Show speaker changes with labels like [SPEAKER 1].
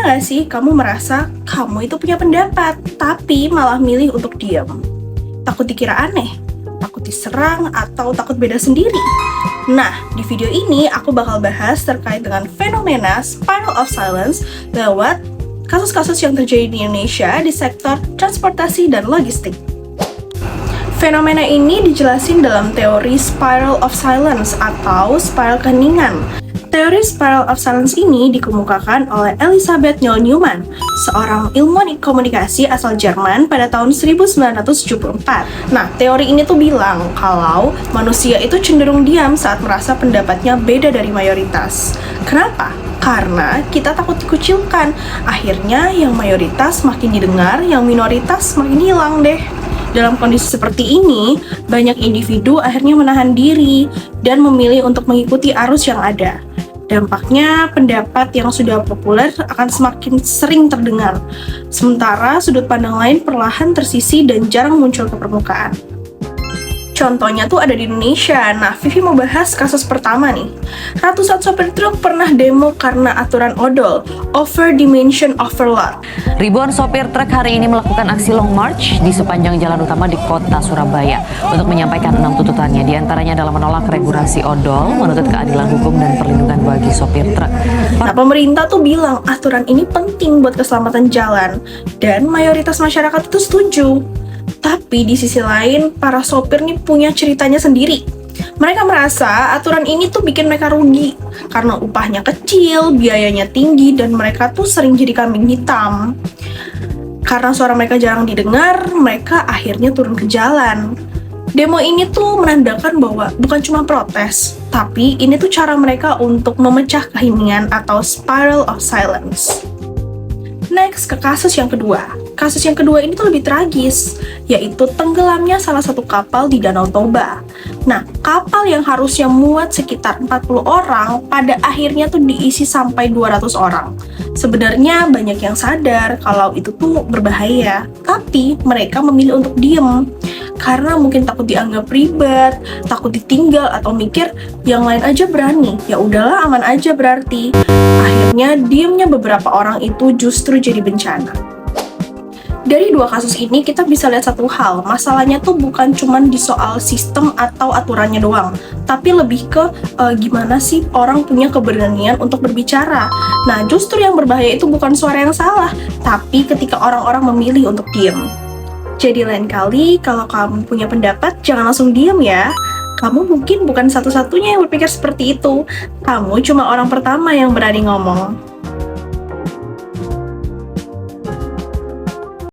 [SPEAKER 1] nggak sih kamu merasa kamu itu punya pendapat, tapi malah milih untuk diam? Takut dikira aneh, takut diserang, atau takut beda sendiri? Nah, di video ini aku bakal bahas terkait dengan fenomena spiral of silence lewat kasus-kasus yang terjadi di Indonesia di sektor transportasi dan logistik. Fenomena ini dijelasin dalam teori spiral of silence atau spiral keheningan. Teori spiral of silence ini dikemukakan oleh Elisabeth Newman, seorang ilmuwan komunikasi asal Jerman pada tahun 1974. Nah, teori ini tuh bilang kalau manusia itu cenderung diam saat merasa pendapatnya beda dari mayoritas. Kenapa? Karena kita takut dikucilkan. Akhirnya yang mayoritas makin didengar, yang minoritas makin hilang deh. Dalam kondisi seperti ini, banyak individu akhirnya menahan diri dan memilih untuk mengikuti arus yang ada. Dampaknya, pendapat yang sudah populer akan semakin sering terdengar, sementara sudut pandang lain perlahan tersisih dan jarang muncul ke permukaan. Contohnya tuh ada di Indonesia. Nah, Vivi mau bahas kasus pertama nih. Ratusan sopir truk pernah demo karena aturan odol, over dimension overload.
[SPEAKER 2] Ribuan sopir truk hari ini melakukan aksi long march di sepanjang jalan utama di kota Surabaya untuk menyampaikan 6 tuntutannya. Di antaranya adalah menolak regulasi odol, menuntut keadilan hukum dan perlindungan bagi sopir truk.
[SPEAKER 1] Nah, pemerintah tuh bilang aturan ini penting buat keselamatan jalan, dan mayoritas masyarakat itu setuju. Tapi di sisi lain, para sopir nih punya ceritanya sendiri. Mereka merasa aturan ini tuh bikin mereka rugi karena upahnya kecil, biayanya tinggi, dan mereka tuh sering jadi kambing hitam. Karena suara mereka jarang didengar, mereka akhirnya turun ke jalan. Demo ini tuh menandakan bahwa bukan cuma protes, tapi ini tuh cara mereka untuk memecah keheningan atau spiral of silence. Next, ke kasus yang kedua. Kasus yang kedua ini tuh lebih tragis, yaitu tenggelamnya salah satu kapal di Danau Toba. Nah, kapal yang harusnya muat sekitar 40 orang, pada akhirnya tuh diisi sampai 200 orang. Sebenarnya banyak yang sadar kalau itu tuh berbahaya, tapi mereka memilih untuk diem. Karena mungkin takut dianggap ribet, takut ditinggal, atau mikir yang lain aja berani, ya udahlah aman aja berarti. Akhirnya diemnya beberapa orang itu justru jadi bencana. Dari dua kasus ini kita bisa lihat satu hal, masalahnya tuh bukan cuma di soal sistem atau aturannya doang, tapi lebih ke gimana sih orang punya keberanian untuk berbicara. Nah, justru yang berbahaya itu bukan suara yang salah, tapi ketika orang-orang memilih untuk diem. Jadi lain kali kalau kamu punya pendapat, jangan langsung diem ya. Kamu mungkin bukan satu-satunya yang berpikir seperti itu. Kamu cuma orang pertama yang berani ngomong.